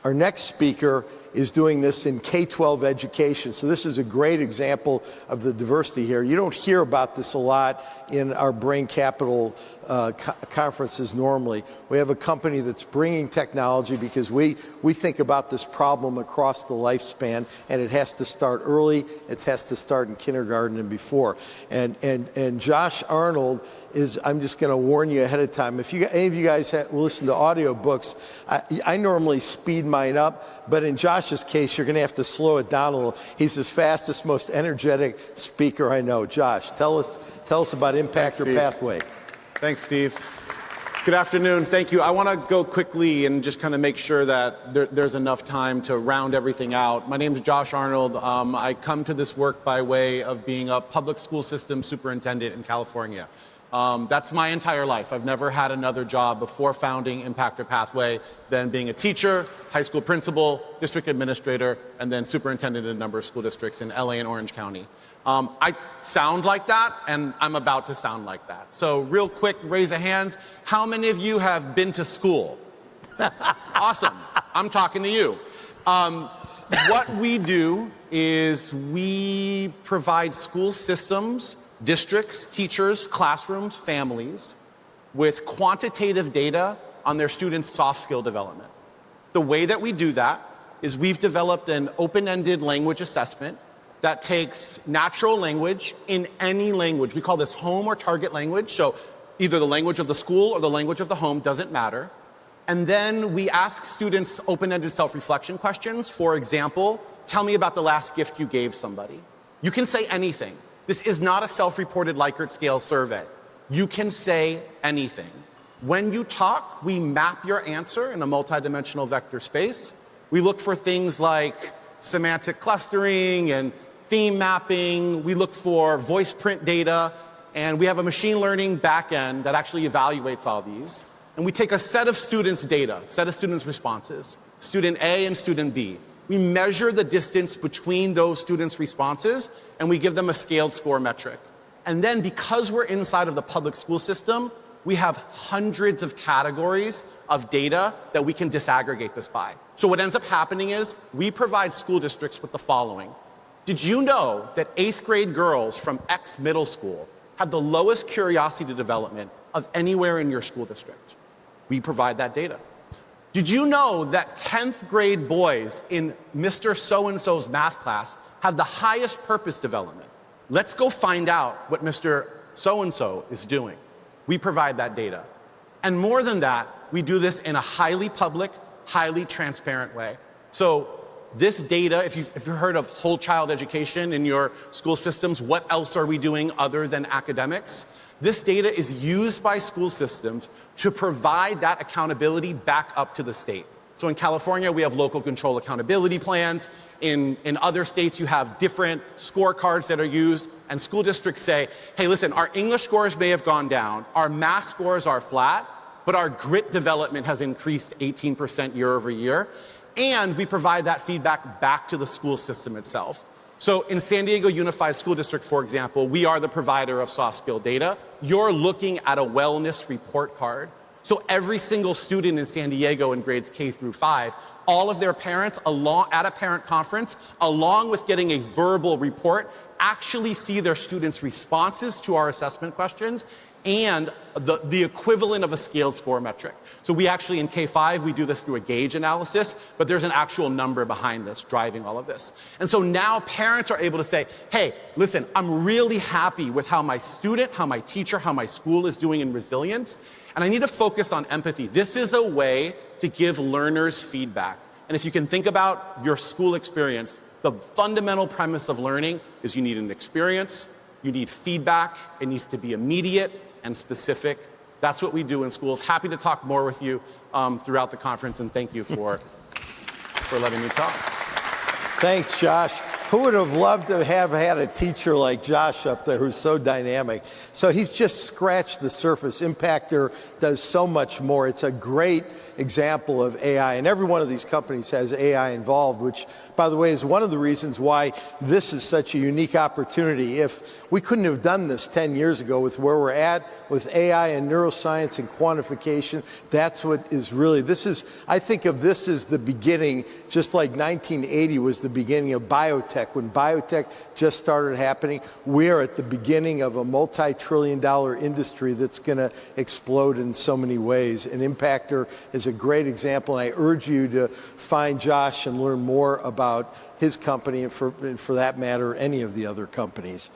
Our next speaker is doing this in K-12 education. So this is a great example of the diversity here. You don't hear about this a lot in our Brain Capital conferences normally. We have a company that's bringing technology because we think about this problem across the lifespan, and it has to start early. It has to start in kindergarten and before. And Josh Arnold is, I'm just going to warn you ahead of time, if any of you guys listen to audiobooks, I normally speed mine up, but in Josh's case, you're going to have to slow it down a little. He's the fastest, most energetic speaker I know. Josh, tell us about Impact or Pathway. Thanks, Steve. Good afternoon. Thank you. I want to go quickly and just kind of make sure that there's enough time to round everything out. My name is Josh Arnold. I come to this work by way of being a public school system superintendent in California. That's my entire life. I've never had another job before founding Impact or Pathway than being a teacher, high school principal, district administrator, and then superintendent in a number of school districts in LA and Orange County. I sound like that, and I'm about to sound like that. So real quick, raise of hands. How many of you have been to school? Awesome. I'm talking to you. What we do is we provide school systems, districts, teachers, classrooms, families with quantitative data on their students' soft skill development. The way that we do that is we've developed an open-ended language assessment that takes natural language in any language. We call this home or target language, so either the language of the school or the language of the home, doesn't matter. And then we ask students open-ended self-reflection questions. For example, tell me about the last gift you gave somebody. You can say anything. This is not a self-reported Likert scale survey. You can say anything. When you talk, we map your answer in a multidimensional vector space. We look for things like semantic clustering and theme mapping. We look for voice print data, and we have a machine learning backend that actually evaluates all these. And we take a set of students' data, set of students' responses, student A and student B. We measure the distance between those students' responses, and we give them a scaled score metric. And then because we're inside of the public school system, we have hundreds of categories of data that we can disaggregate this by. So what ends up happening is we provide school districts with the following. Did you know that 8th grade girls from X middle school have the lowest curiosity development of anywhere in your school district? We provide that data. Did you know that 10th grade boys in Mr. So-and-so's math class have the highest purpose development? Let's go find out what Mr. So-and-so is doing. We provide that data. And more than that, we do this in a highly public, highly transparent way. So this data, if you've heard of whole child education in your school systems, what else are we doing other than academics? This data is used by school systems to provide that accountability back up to the state. So in California, we have local control accountability plans. In other states, you have different scorecards that are used, and school districts say, hey, listen, our English scores may have gone down, our math scores are flat, but our grit development has increased 18% year over year, and we provide that feedback back to the school system itself. So in San Diego Unified School District, for example, we are the provider of soft skill data. You're looking at a wellness report card. So every single student in San Diego in grades K through 5, all of their parents at a parent conference, along with getting a verbal report, actually see their students' responses to our assessment questions and the equivalent of a scaled score metric. So we actually, in K-5, we do this through a gauge analysis, but there's an actual number behind this driving all of this. And so now parents are able to say, hey, listen, I'm really happy with how my student, how my teacher, how my school is doing in resilience, and I need to focus on empathy. This is a way to give learners feedback. And if you can think about your school experience, the fundamental premise of learning is you need an experience, you need feedback, it needs to be immediate and specific. That's what we do in schools. Happy to talk more with you throughout the conference, and thank you for letting me talk. Thanks, Josh. Who would have loved to have had a teacher like Josh up there who's so dynamic? So he's just scratched the surface. Impactor does so much more. It's a great example of AI. And every one of these companies has AI involved, which, by the way, is one of the reasons why this is such a unique opportunity. If we couldn't have done this 10 years ago with where we're at with AI and neuroscience and quantification, that's what is really, I think of this as the beginning, just like 1980 was the beginning of biotech. When biotech just started happening, we are at the beginning of a multi-trillion-dollar industry that's going to explode in so many ways. And Impactor is a great example, and I urge you to find Josh and learn more about his company, and for that matter, any of the other companies.